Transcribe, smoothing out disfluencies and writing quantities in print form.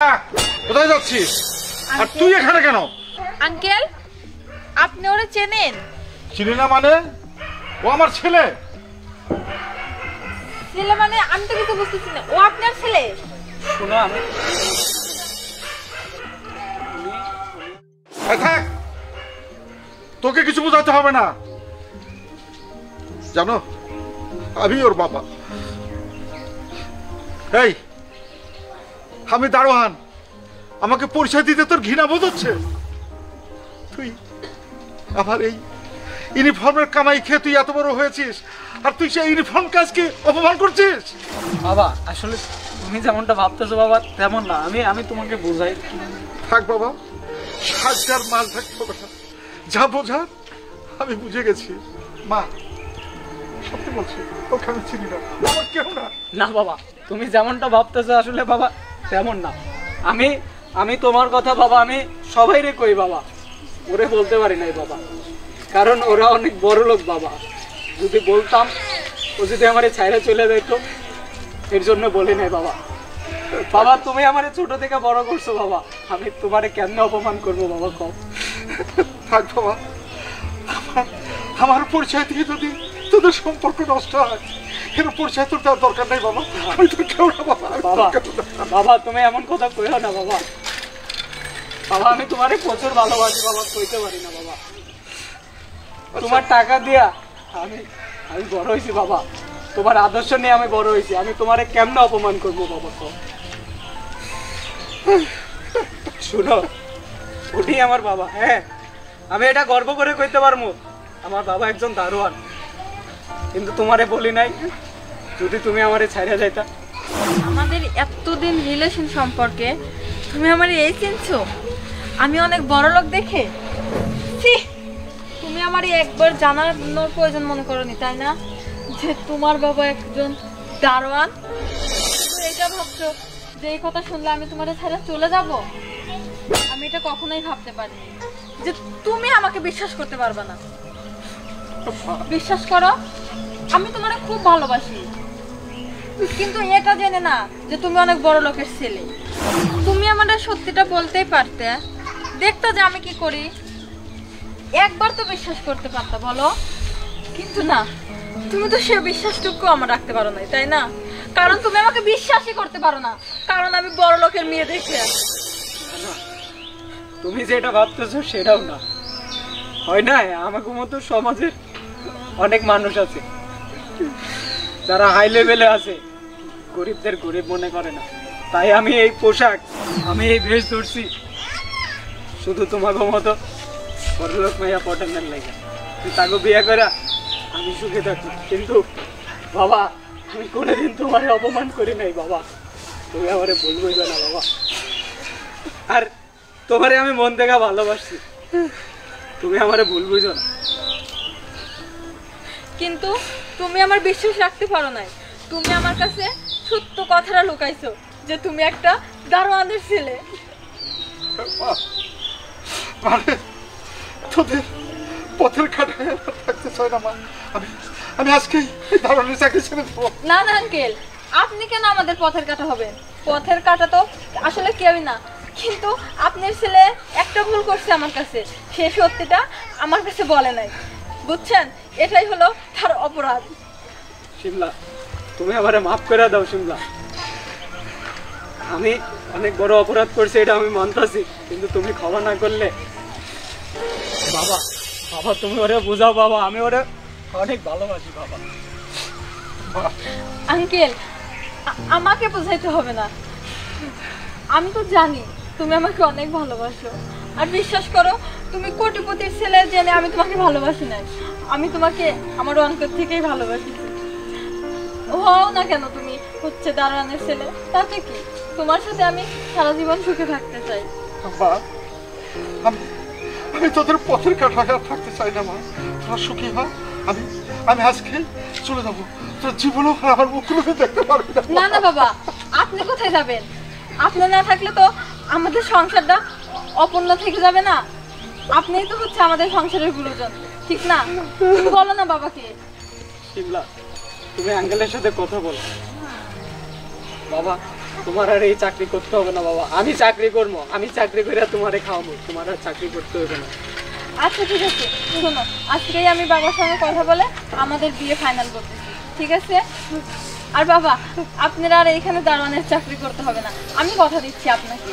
কোথায় যাচ্ছিস? আর তুই এখানে কেন? আঙ্কেল, আপনি ওরে চেনেন? চিনি না মানে? ও আমার ছেলে। ছেলে মানে? আমি তো কিছু বুঝতেছি না। ও আপনার ছেলে? শোনো, আমি থাক, তোকে কিছু বোঝাতে হবে না। জানো, আমি ওর বাবা। এই, আমি দারোয়ান, আমাকে পরিচয় দিতে তোর ঘৃণা বোধ হচ্ছে? তুই আমার এই ইউনিফর্মের কামাই খেয়ে তুই এত বড় হয়েছিস, আর তুই সেই ইউনিফর্ম কাজকে অপমান করছিস? বাবা, আসলে তুমি যেমনটা ভাবতেছো বাবা তেমন না। আমি তোমাকে বোঝাই। থাক বাবা, সাজগার মাছ থাকতো না, যা বোঝার আমি বুঝে গেছি। মা, সত্যি বলছি, ওকে আমি চিনি না, আমার কেউ না। না বাবা, তুমি যেমনটা ভাবতেছো আসলে বাবা তেমন না। আমি তোমার কথা বাবা আমি সবাইরে কই বাবা, ওরে বলতে পারি নাই বাবা, কারণ ওরা অনেক বড় লোক বাবা। যদি বলতাম ও যদি আমার ছাইরা চলে যেত, এর জন্য বলি নাই বাবা। বাবা, তুমি আমার ছোট থেকে বড় করছো বাবা, আমি তোমারে কেন অপমান করবো বাবা? কম থাক বাবা, আমার পরিচয় দিয়ে যদি তোদের সম্পর্ক নষ্ট হয়, এর পরিচয় তোর দেওয়ার দরকার নেই বাবা। আমি তোর কেউ না বাবা। বাবা, তুমি এমন কথা কইও না বাবা। বাবা, আমি তোমারে প্রচুর ভালোবাসি বাবা, কইতে পারি না বাবা। তোমার টাকা দিয়া আমি বড় হয়েছি বাবা, তোমার আদর্শ নিয়ে আমি বড় হয়েছি। আমি তোমারে কেমনে অপমান করবো বাবা? শুনো, উঠি আমার বাবা। হ্যাঁ, আমি এটা গর্ব করে কইতে পারবো, আমার বাবা একজন দারোয়ান। কিন্তু তোমারে বলি নাই, যদি তুমি আমারে ছাইড়া যাইতা। আমাদের এতদিন রিলেশন সম্পর্কে তুমি আমার এই চিনছো? আমি অনেক বড় লোক দেখে? তুমি আমার একবার জানানোর প্রয়োজন মনে করোনি, তাই না, যে তোমার বাবা একজন দারোয়ান? এটা ভাবছো যে এই কথা শুনলে আমি তোমার ছেড়ে চলে যাব? আমি এটা কখনোই ভাবতে পারিনি যে তুমি আমাকে বিশ্বাস করতে পারবে না। বিশ্বাস করো, আমি তোমারে খুব ভালোবাসি, কিন্তু এটা জেনে না যে তুমি অনেক বড় লোকের ছেলে। তুমি আমাদের সত্যিটা বলতেই পারতে, দেখতে যে আমি কি করি, একবার তো বিশ্বাস করতে পারতা, বলো? কিন্তু না, তুমি তো সে বিশ্বাসটুকু আমার রাখতে পারো না, তাই না? কারণ তুমি আমাকে বিশ্বাসই করতে পারো না, কারণ আমি বড় লোকের মেয়ে দেখে। তুমি যেটা ভাবতেছো সেটাও না, হয় না? আমাকে মতো সমাজের অনেক মানুষ আছে যারা হাই লেভেলে আছে, গরিবদের গরিব মনে করে না। তাই আমি এই পোশাক, আমি এই ভেষ ধরছি শুধু তোমাকে মতো বড়লোক মাইয়া পটানোর লাগে। তাকে বিয়ে করে আমি সুখে থাকি। কিন্তু বাবা, আমি কোনোদিন তোমারে অপমান করি নাই বাবা, তুমি আমারে বলবোই না বাবা। আর তোমারে আমি মন থেকে ভালোবাসি, তুমি আমারে ভুল বুঝো না। কিন্তু তুমি আমার বিশ্বাস রাখতে পারো নাই। তুমি আমার কাছে সত্য কথাটা লুকাইছো যে তুমি একটা দারোয়ানের ছেলে। মানে তোদের পথের কাটায় থাকতে চাই না মা। আমি আজকে দারোয়ানের চাকরি ছেড়ে দেবো। না না আঙ্কেল, আপনি কেন আমাদের পথের কাটা হবেন? পথের কাটা তো আসলে কেউই না, কিন্তু আপনার ছেলে একটা ভুল করছে আমার কাছে, সে সত্যিটা আমার কাছে বলে নাই, বুঝছেন? এটাই হলো তার অপরাধ। শিমলা, তুমি আমারে মাফ করে দাও শিমলা। আমি অনেক বড় অপরাধ করছি, এটা আমি মানতাছি, কিন্তু তুমি ক্ষমা না করলে বাবা, বাবা তুমি ওরে বুঝাও বাবা, আমি ওরে অনেক ভালোবাসি বাবা। আঙ্কেল, আমাকে বোঝাইতে হবে না, আমি তো জানি তুমি আমাকে অনেক ভালোবাসো। আর বিশ্বাস করো, তুমি কোটিপতির ছেলে জেনে আমি তোমাকে ভালোবাসি নাই, আমি তোমাকে আমার অন্তর থেকেই ভালোবাসি। হও না কেন তুমি হচ্ছে দারোয়ানের ছেলে, তাতে কি? তোমার সাথে আমি সারা জীবন সুখে থাকতে চাই। আমি তোদের পথের কাটায় থাকতে চাই না মা, তোরা সুখী হয়। আমি আজকে চলে যাবো, তোর জীবনও আমার মুখগুলোকে দেখতে পারবি না। না না বাবা, আপনি কোথায় যাবেন? আপনি না থাকলে তো আমাদের সংসারটা অপূর্ণ থেকে যাবে না। আপনিই তো হচ্ছে আমাদের সংসারের গুরুজন, ঠিক না? তুমি বলো না বাবাকে। শিমলা, তুমি আঙ্কেলের সাথে কথা বলো বাবা। তোমার আর এই চাকরি করতে হবে না বাবা, আমি চাকরি করবো, আমি চাকরি করে তোমারে খাওয়াবো, তোমার আর চাকরি করতে হবে না। আচ্ছা ঠিক আছে, শোনো আজকেই আমি বাবার সঙ্গে কথা বলে আমাদের বিয়ে ফাইনাল করতেছি, ঠিক আছে? আর বাবা, আপনারা আর এইখানে দারোয়ানের চাকরি করতে হবে না, আমি কথা দিচ্ছি আপনাকে।